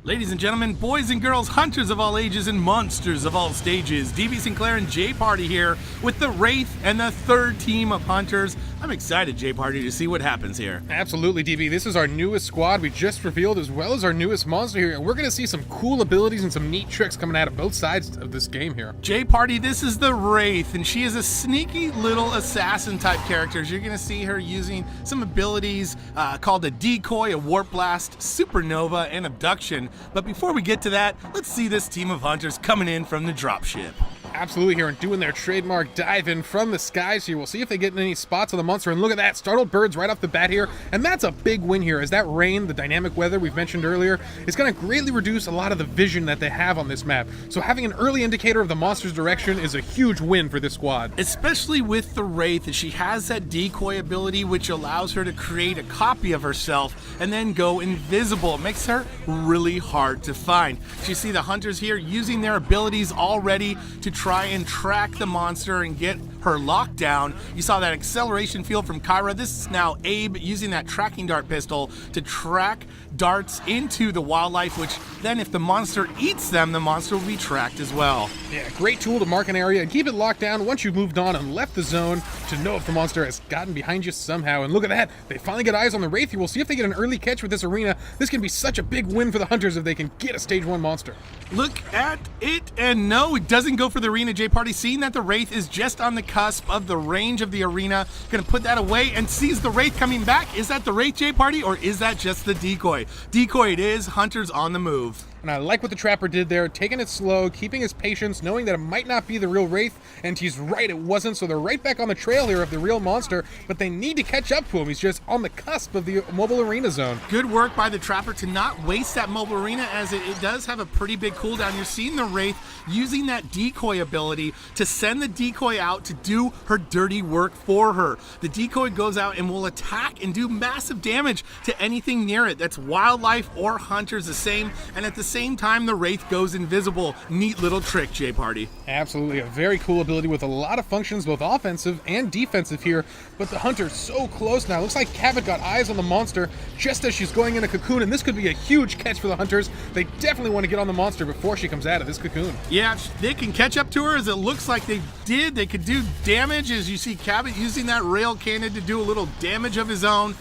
Ladies and gentlemen, boys and girls, hunters of all ages and monsters of all stages, DB Sinclair and J Party here with the Wraith and the third team of hunters. I'm excited, J Party, to see what happens here. Absolutely, DB. This is our newest squad we just revealed, as well as our newest monster here, and we're going to see some cool abilities and some neat tricks coming out of both sides of this game here. J Party, this is the Wraith, and she is a sneaky little assassin type character. You're going to see her using some abilities called a decoy, a warp blast, supernova, and abduction. But before we get to that, let's see this team of hunters coming in from the dropship. Absolutely, here and doing their trademark dive in from the skies here. We'll see if they get in any spots on the monster, and look at that, startled birds right off the bat here, and that's a big win here, as that rain, the dynamic weather we've mentioned earlier, is going to greatly reduce a lot of the vision that they have on this map. So having an early indicator of the monster's direction is a huge win for this squad. Especially with the Wraith, as she has that decoy ability which allows her to create a copy of herself and then go invisible. It makes her really hard to find. So you see the hunters here using their abilities already to try and track the monster and get her locked down. You saw that acceleration field from Kyra. This is now Abe using that tracking dart pistol to track darts into the wildlife, which then if the monster eats them, the monster will be tracked as well. Yeah, great tool to mark an area and keep it locked down once you've moved on and left the zone to know if the monster has gotten behind you somehow. And look at that, they finally get eyes on the Wraith. We'll see if they get an early catch with this arena. This can be such a big win for the hunters if they can get a stage 1 monster. Look at it, and no, it doesn't go for the arena. J Party, seeing that the Wraith is just on the cusp of the range of the arena, gonna put that away and sees the Wraith coming back. Is that the Wraith, J Party, or is that just the decoy? Decoy it is, hunters on the move. And I like what the Trapper did there, taking it slow, keeping his patience, knowing that it might not be the real Wraith, and he's right, it wasn't, so they're right back on the trail here of the real monster, but they need to catch up to him. He's just on the cusp of the mobile arena zone. Good work by the Trapper to not waste that mobile arena, as it does have a pretty big cooldown. You're seeing the Wraith using that decoy ability to send the decoy out to do her dirty work for her. The decoy goes out and will attack and do massive damage to anything near it. That's wildlife or hunters the same, and at the same time the Wraith goes invisible. Neat little trick, J Party. Absolutely, a very cool ability with a lot of functions, both offensive and defensive here, but the hunter's so close now. Looks like Cabot got eyes on the monster just as she's going in a cocoon, and this could be a huge catch for the hunters. They definitely want to get on the monster before she comes out of this cocoon. Yeah, they can catch up to her, as it looks like they did. They could do damage, as you see Cabot using that rail cannon to do a little damage of his own.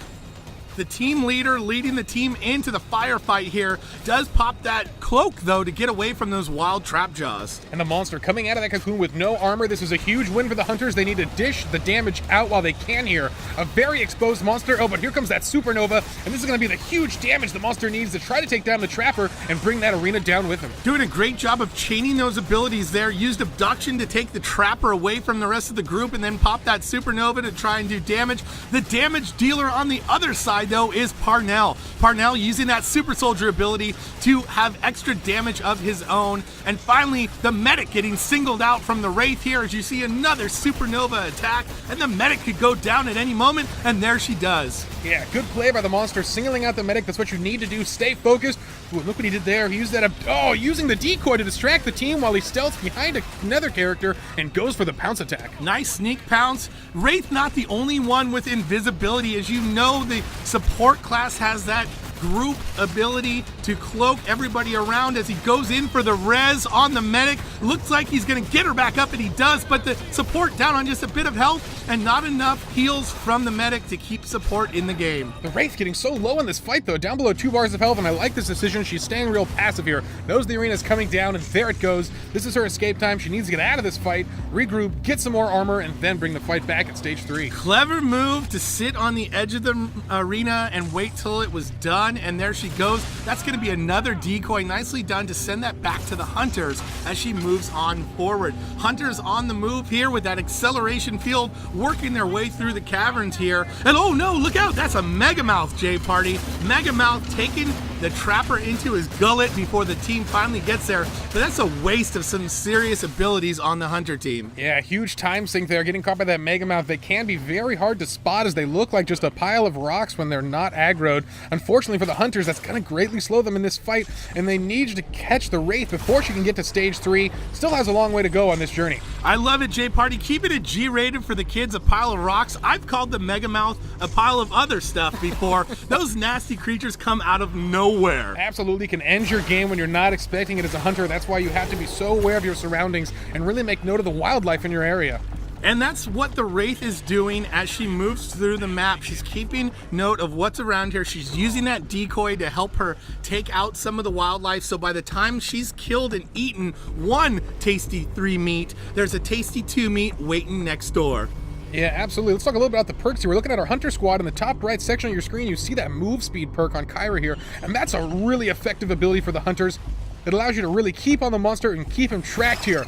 The team leader leading the team into the firefight here does pop that cloak, though, to get away from those wild trap jaws. And the monster coming out of that cocoon with no armor. This is a huge win for the hunters. They need to dish the damage out while they can here. A very exposed monster. Oh, but here comes that supernova, and this is going to be the huge damage the monster needs to try to take down the Trapper and bring that arena down with him. Doing a great job of chaining those abilities there. Used abduction to take the Trapper away from the rest of the group, and then pop that supernova to try and do damage. The damage dealer on the other side, though, is Parnell. Parnell using that super soldier ability to have extra damage of his own. And finally, the medic getting singled out from the Wraith here, as you see another supernova attack, and the medic could go down at any moment, and there she does. Yeah, good play by the monster, singling out the medic. That's what you need to do. Stay focused. Ooh, look what he did there. He used that, using the decoy to distract the team while he stealths behind another character and goes for the pounce attack. Nice sneak pounce. Wraith not the only one with invisibility. As you know, the support class has that group ability to cloak everybody around as he goes in for the res on the medic. Looks like he's going to get her back up, and he does, but the support down on just a bit of health and not enough heals from the medic to keep support in the game. The Wraith getting so low in this fight, though, down below 2 bars of health, and I like this decision. She's staying real passive here. Knows the arena's coming down, and there it goes. This is her escape time. She needs to get out of this fight, regroup, get some more armor, and then bring the fight back at stage 3. Clever move to sit on the edge of the arena and wait till it was done, and there she goes. That's going to be another decoy. Nicely done to send that back to the hunters as she moves on forward. Hunters on the move here with that acceleration field, working their way through the caverns here. And oh no, look out, that's a Megamouth, J Party. Megamouth taking the Trapper into his gullet before the team finally gets there. But that's a waste of some serious abilities on the hunter team. Yeah, huge time sink there, getting caught by that Megamouth. They can be very hard to spot, as they look like just a pile of rocks when they're not aggroed. Unfortunately for the hunters, that's going to greatly slow them in this fight, and they need to catch the Wraith before she can get to stage 3. Still has a long way to go on this journey. I love it, J Party. Keep it a G-rated for the kids, a pile of rocks. I've called the Megamouth a pile of other stuff before. Those nasty creatures come out of nowhere. nowhere. Absolutely can end your game when you're not expecting it as a hunter. That's why you have to be so aware of your surroundings and really make note of the wildlife in your area. And that's what the Wraith is doing as she moves through the map. She's keeping note of what's around here. She's using that decoy to help her take out some of the wildlife. So by the time she's killed and eaten one tasty 3 meat, there's a tasty 2 meat waiting next door. Yeah, absolutely. Let's talk a little bit about the perks here. We're looking at our Hunter Squad. In the top right section of your screen, you see that move speed perk on Kyra here, and that's a really effective ability for the hunters. It allows you to really keep on the monster and keep him tracked here.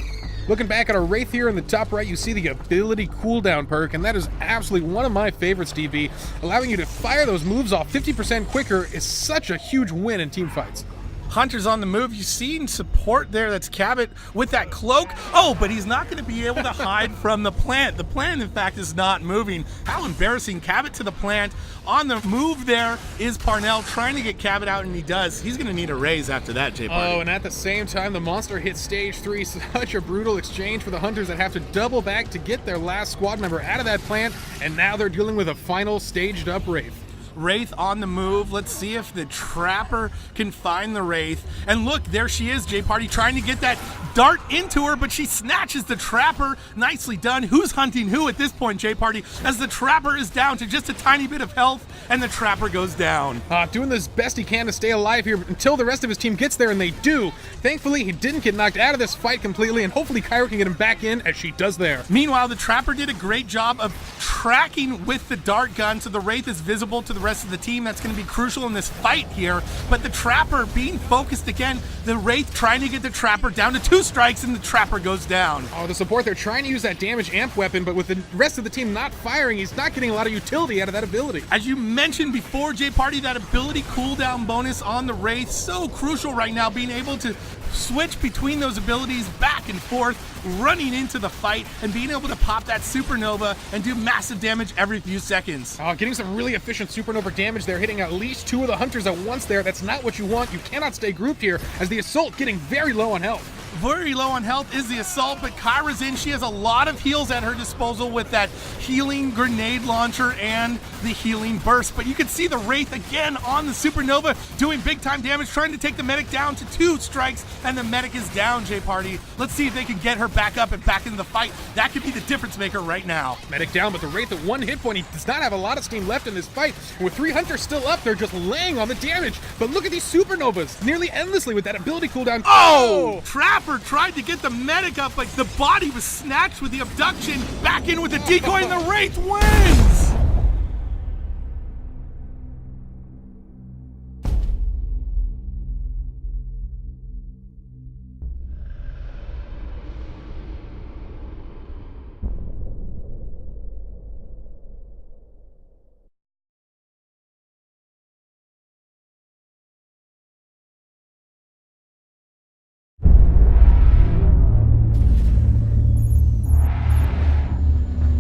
Looking back at our Wraith here in the top right, you see the ability cooldown perk, and that is absolutely one of my favorites, DB. Allowing you to fire those moves off 50% quicker is such a huge win in team fights. Hunter's on the move. You see support there. That's Cabot with that cloak. Oh, but he's not going to be able to hide from the plant. The plant, in fact, is not moving. How embarrassing. Cabot to the plant. On the move there is Parnell trying to get Cabot out, and he does. He's going to need a raise after that, Jay Party. Oh, and at the same time, the monster hits stage 3. Such a brutal exchange for the hunters that have to double back to get their last squad member out of that plant, and now they're dealing with a final staged up Wraith. Wraith on the move. Let's see if the Trapper can find the Wraith. And look, there she is, Jay Party, trying to get that dart into her, but she snatches the Trapper. Nicely done. Who's hunting who at this point, Jay Party, as the Trapper is down to just a tiny bit of health, and the Trapper goes down. Doing this best he can to stay alive here until the rest of his team gets there, and they do. Thankfully, he didn't get knocked out of this fight completely, and hopefully Kyra can get him back in as she does there. Meanwhile, the Trapper did a great job of tracking with the dart gun, so the Wraith is visible to the rest of the team. That's going to be crucial in this fight here. But the Trapper being focused again, the Wraith trying to get the Trapper down to 2 strikes, and the Trapper goes down. Oh, the support, they're trying to use that damage amp weapon, but with the rest of the team not firing, he's not getting a lot of utility out of that ability. As you mentioned before, Jay Party, that ability cooldown bonus on the Wraith, so crucial right now, being able to switch between those abilities back and forth, running into the fight, and being able to pop that supernova and do massive damage every few seconds. Getting some really efficient supernova damage there, hitting at least 2 of the hunters at once there. That's not what you want. You cannot stay grouped here, as the Assault getting very low on health. Very low on health is the Assault, but Kyra's in. She has a lot of heals at her disposal with that healing grenade launcher and the healing burst. But you can see the Wraith again on the supernova doing big time damage, trying to take the medic down to 2 strikes, and the medic is down, Jay Party. Let's see if they can get her back up and back into the fight. That could be the difference maker right now. Medic down, but the Wraith at 1 hit point. He does not have a lot of steam left in this fight. With 3 hunters still up, they're just laying on the damage. But look at these supernovas, nearly endlessly with that ability cooldown. Oh! Trapper tried to get the medic up, but the body was snatched with the abduction. Back in with the decoy, and the Wraith wins!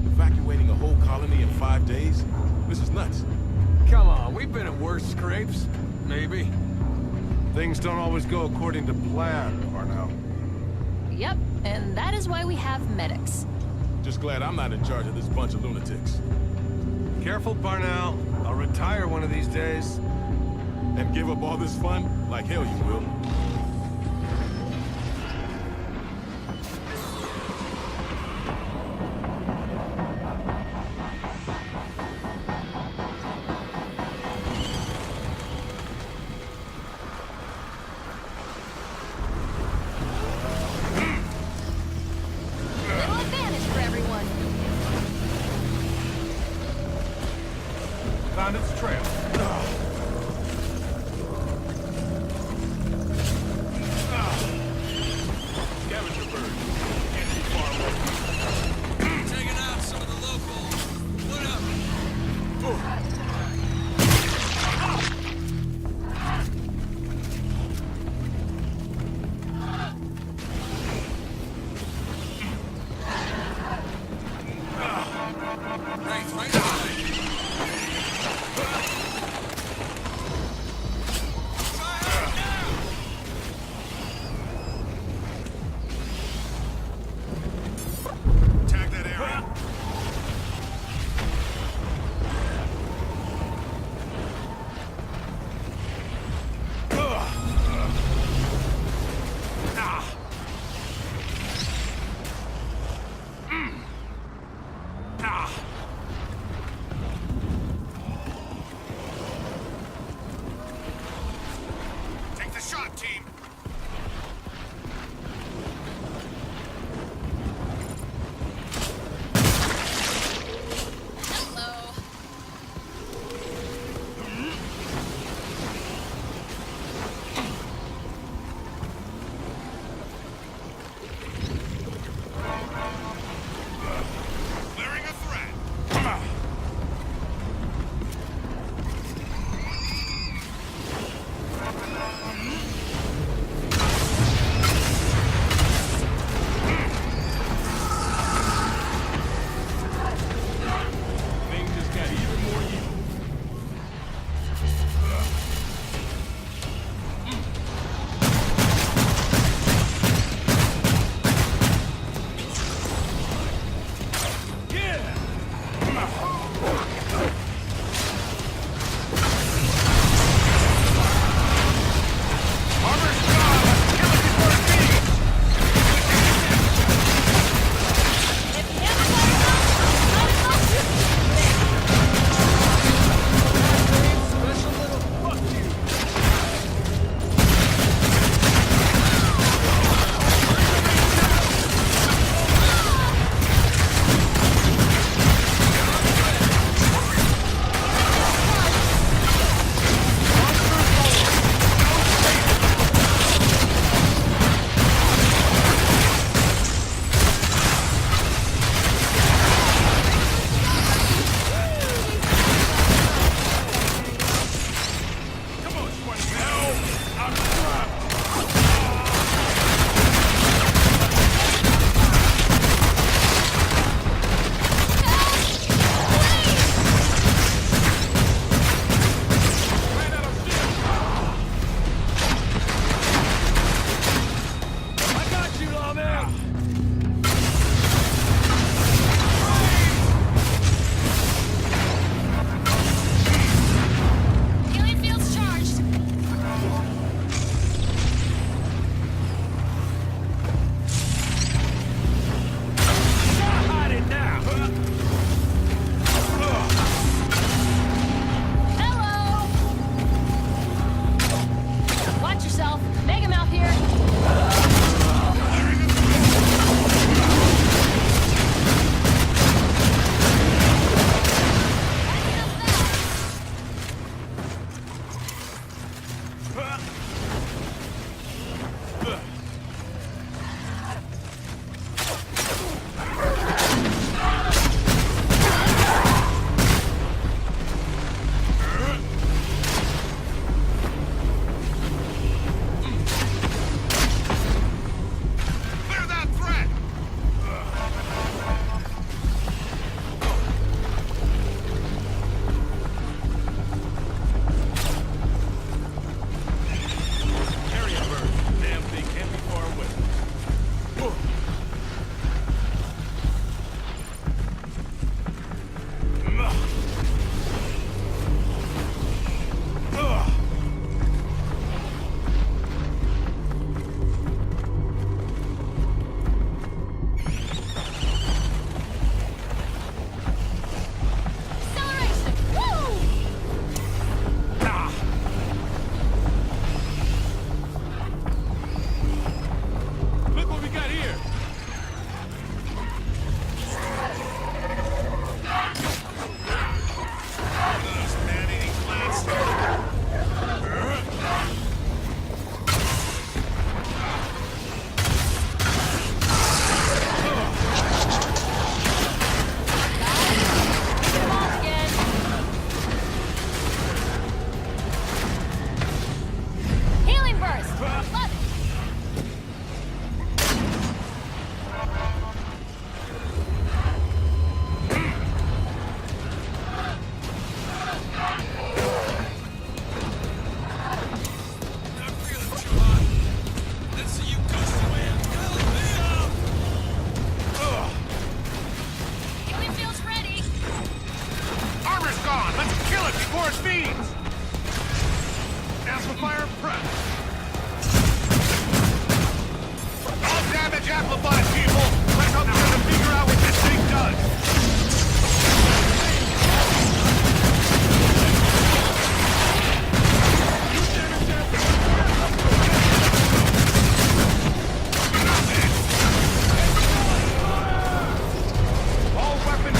Evacuating a whole colony in 5 days? This is nuts. Come on, we've been in worse scrapes. Maybe. Things don't always go according to plan, Parnell. Yep, and that is why we have medics. Just glad I'm not in charge of this bunch of lunatics. Careful, Parnell. I'll retire one of these days. And give up all this fun? Like hell you will. Little advantage for everyone. Found its trail. shoot all them! Healing field's charged. Hide it now! Hello. Watch yourself. Megamouth here. Clear that threat! Carry a bird. Damn thing can't be far away. Acceleration. Woo! Look what we got here! These man-eating plants. Come on again. Healing burst. Love it. Not feeling too hot. Let's see you ghost away and fill me up! Healing field's ready. Armor's gone! Let's kill it before it feeds! Amplifier prep! All damage amplified, people! Let's hope we're gonna figure out what this thing does! All weapons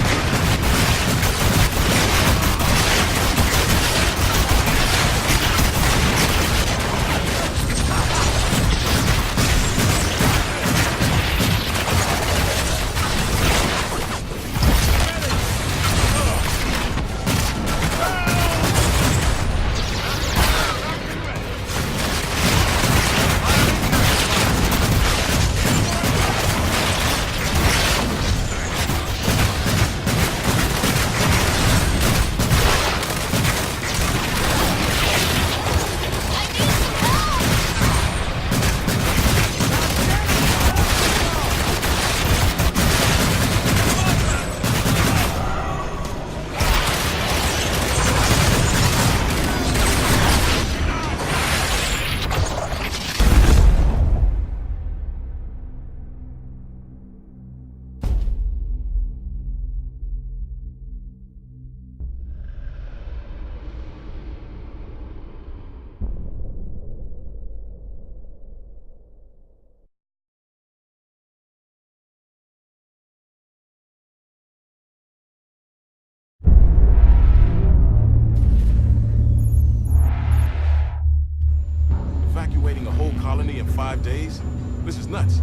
Evacuating a whole colony in 5 days? This is nuts.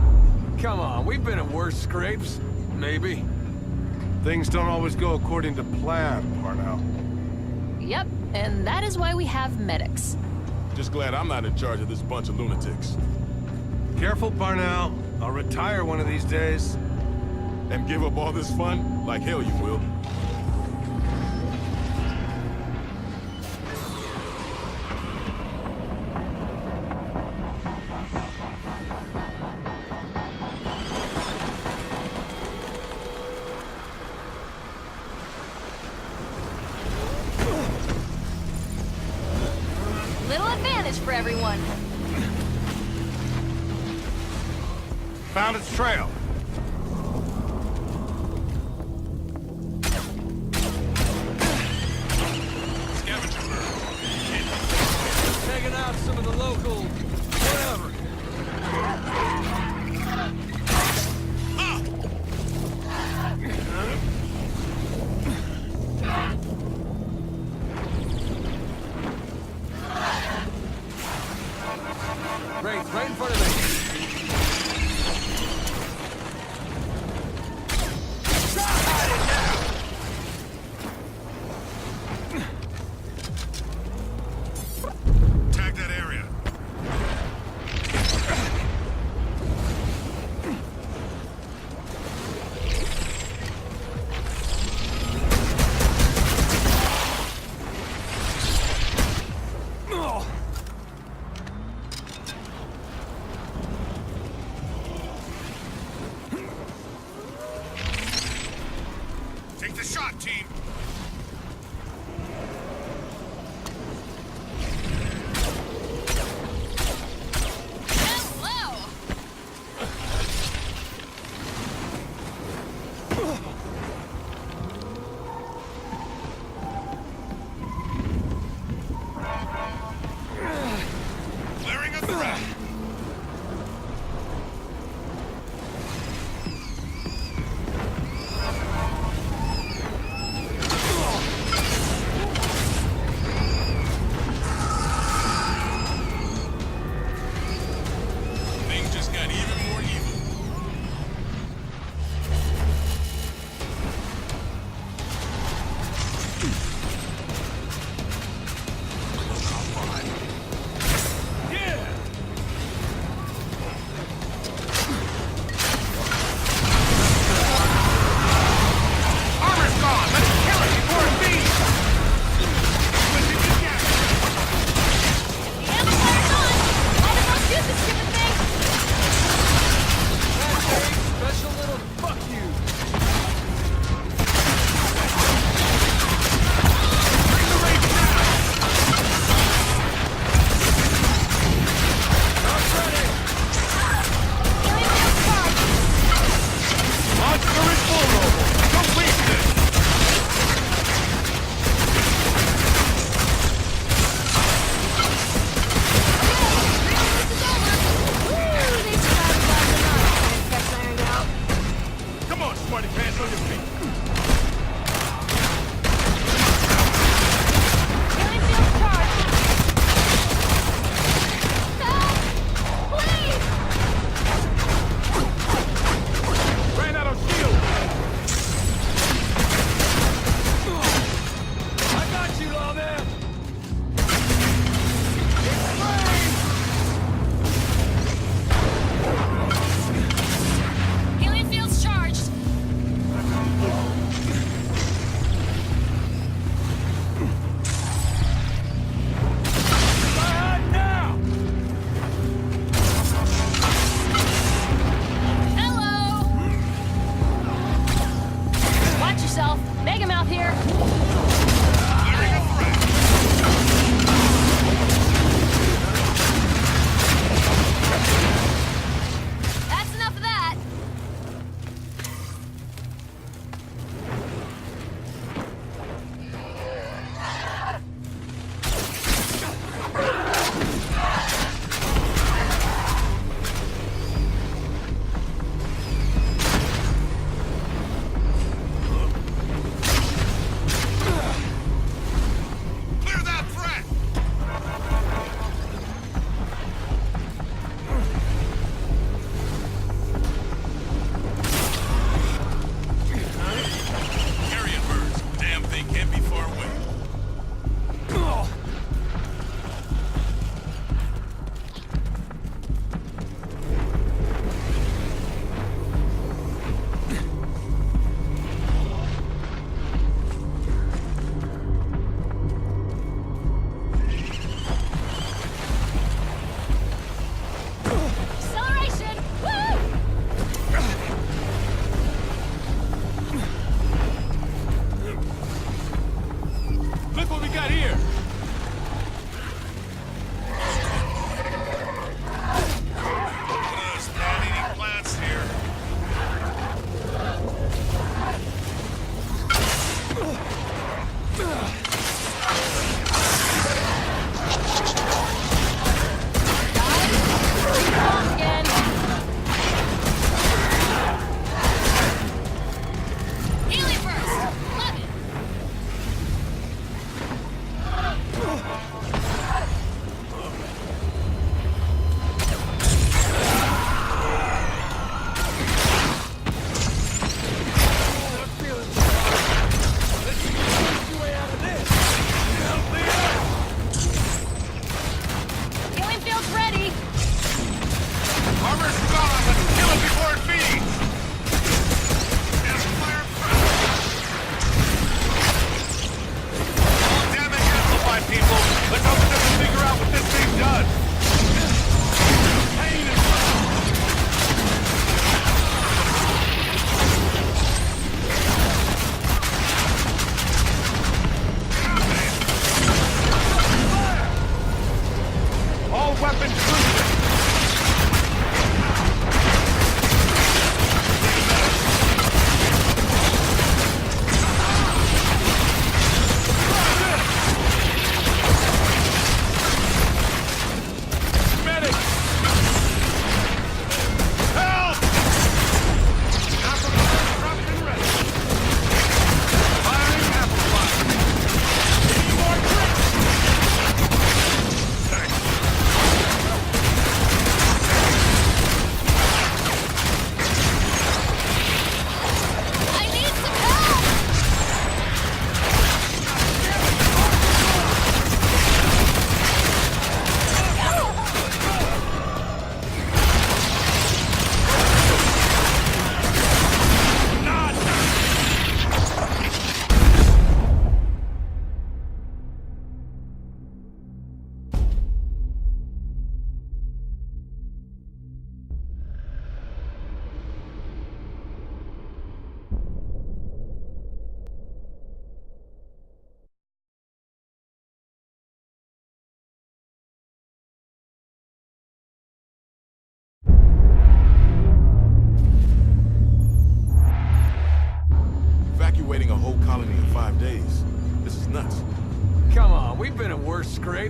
Come on, we've been in worse scrapes. Maybe. Things don't always go according to plan, Parnell. Yep, and that is why we have medics. Just glad I'm not in charge of this bunch of lunatics. Careful, Parnell. I'll retire one of these days. And give up all this fun? Like hell you will. everyone. Found its trail. Scavenger bird. Taking out some of the local whatever. Wraith, right in front of me. Tag that area. Take the shot, team. Hello! Clearing a threat.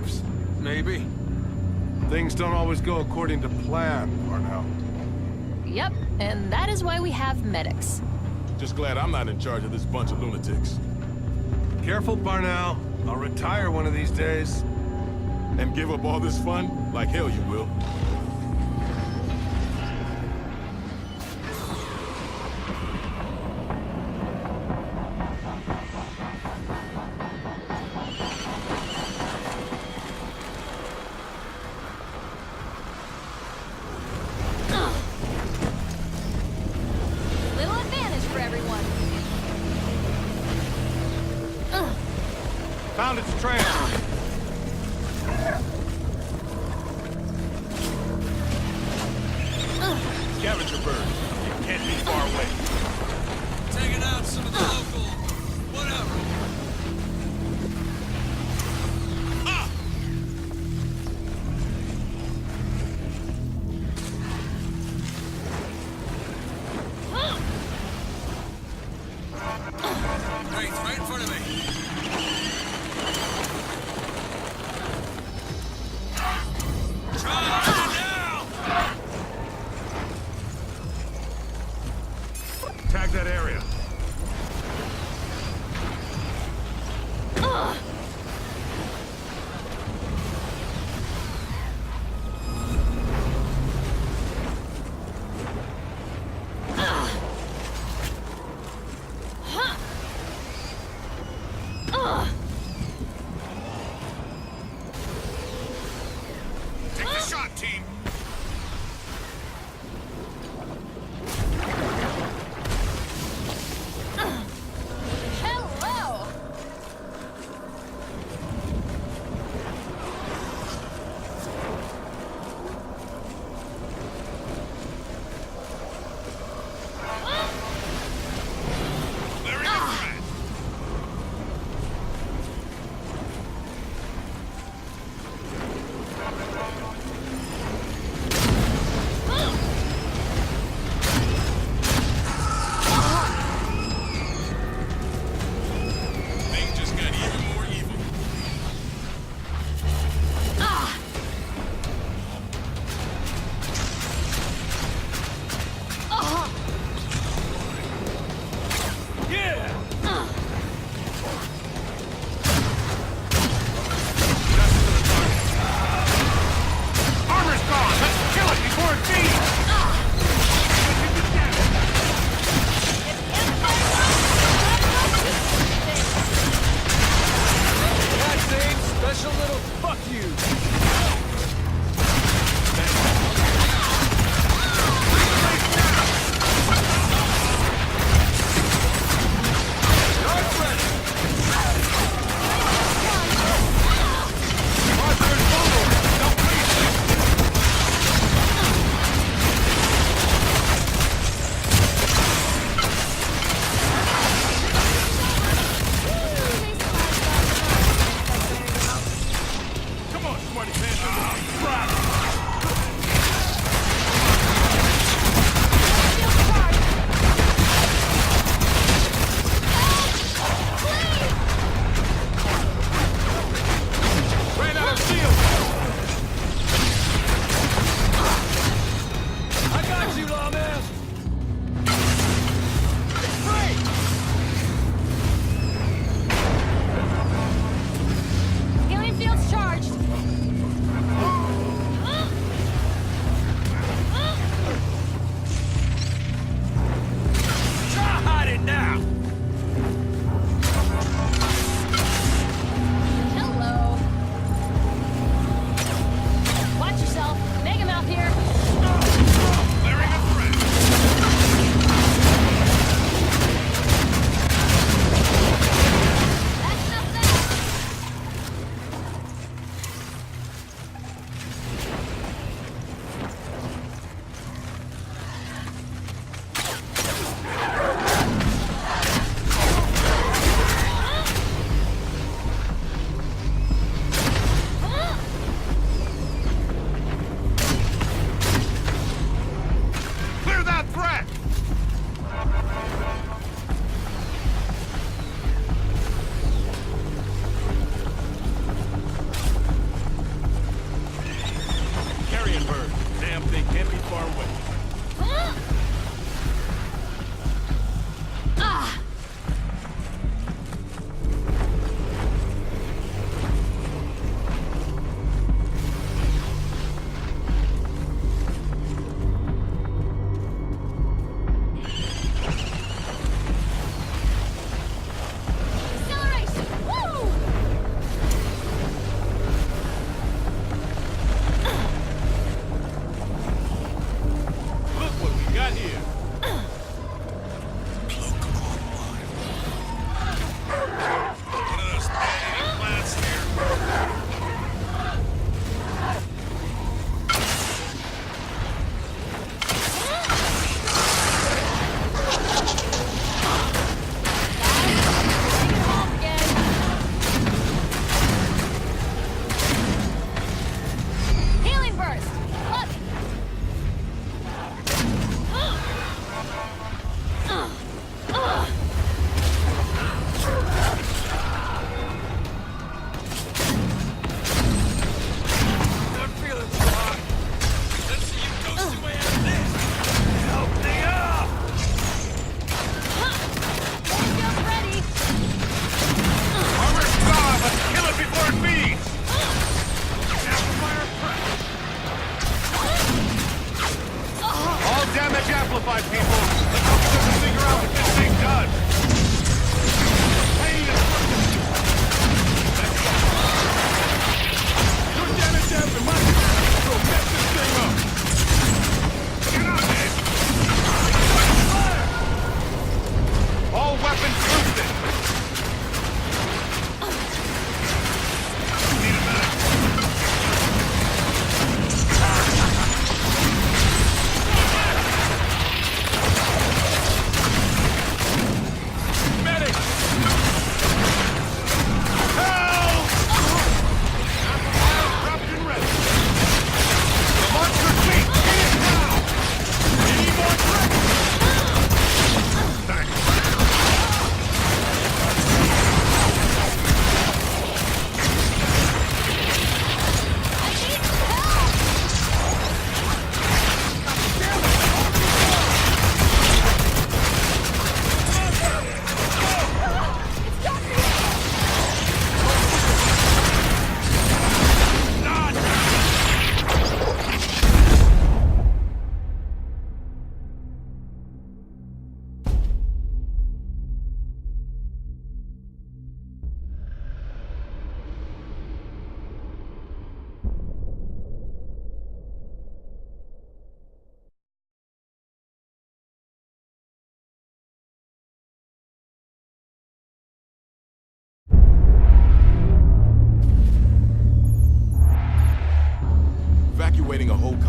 lives? Maybe. Things don't always go according to plan, Parnell. Yep, and that is why we have medics. Just glad I'm not in charge of this bunch of lunatics. Careful, Parnell. I'll retire one of these days. And give up all this fun? Like hell you will. Little advantage for everyone. Found its trail. Scavenger bird. It can't be far away. Taking out some of the local... whatever. Ah! Wraith, right in front of me. Charge now! Tag that area. Take the shot, team. Hello!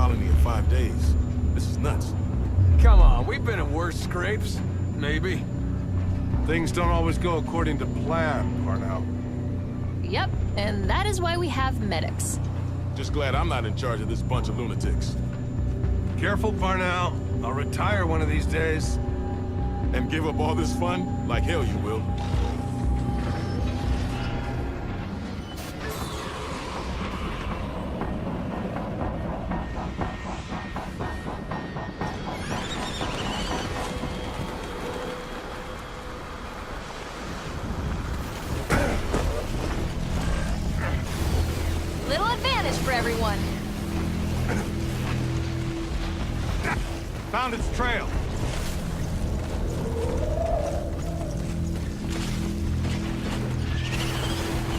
colony in 5 days. This is nuts. Come on, we've been in worse scrapes. Maybe. Things don't always go according to plan, Parnell. Yep, and that is why we have medics. Just glad I'm not in charge of this bunch of lunatics. Careful, Parnell. I'll retire one of these days. And give up all this fun? Like hell you will. Little advantage for everyone. Found its trail.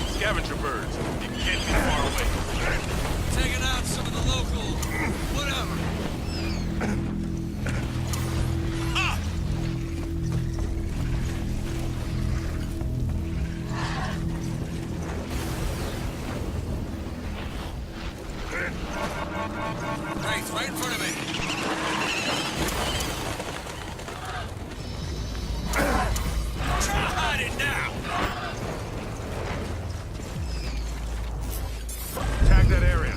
Scavenger birds. You can't be far away. Taking out some of the local... whatever. Wraith, right in front of me. Try to hide it now. Tag that area.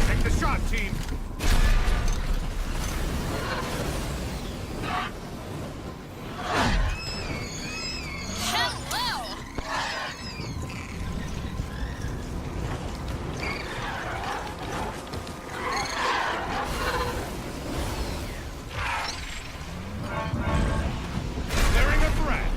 Take the shot, team. Hello! Clearing a threat.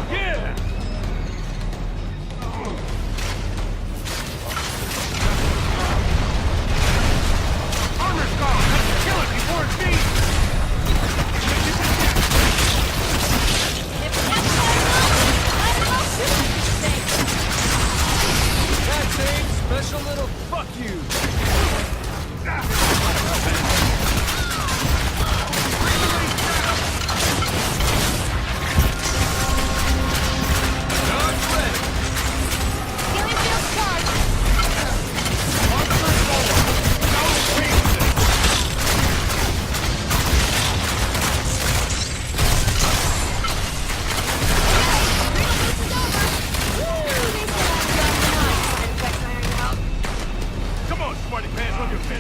Yeah! Armor's gone! Let's kill it before it's me! If that's what I don't know shooting things. That team, special little fuck you. Charge ready. Healing field charged. Come on, smarty pants, look at me.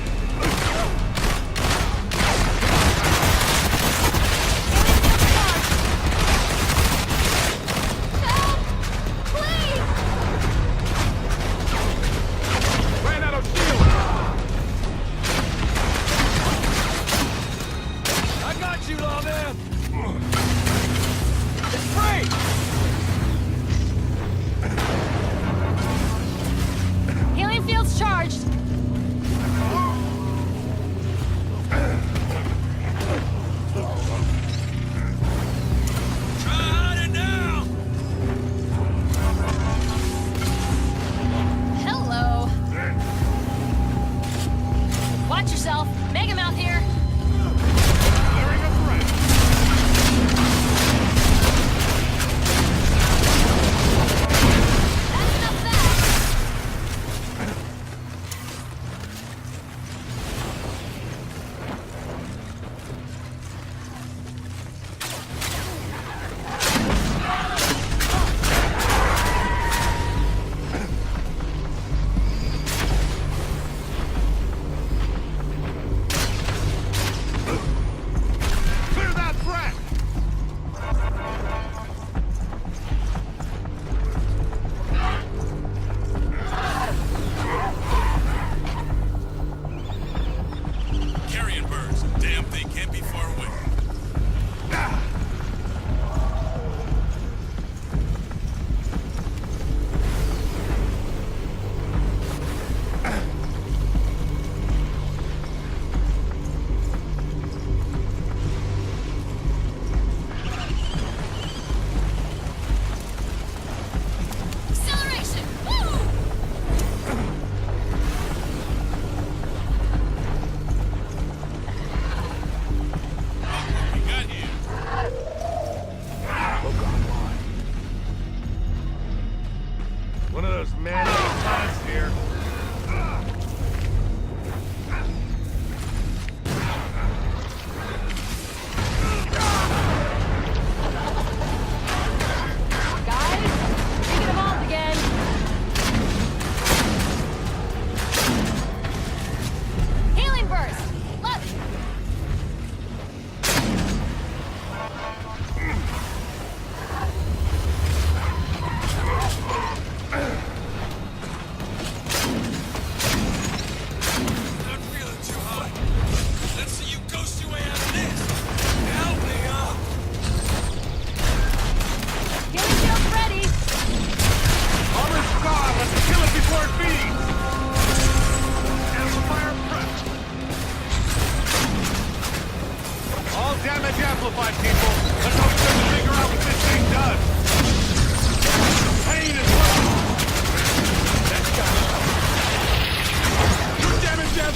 Ran out of shield. I got you, lawman. It's free. Healing field's charged.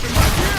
up in my grill.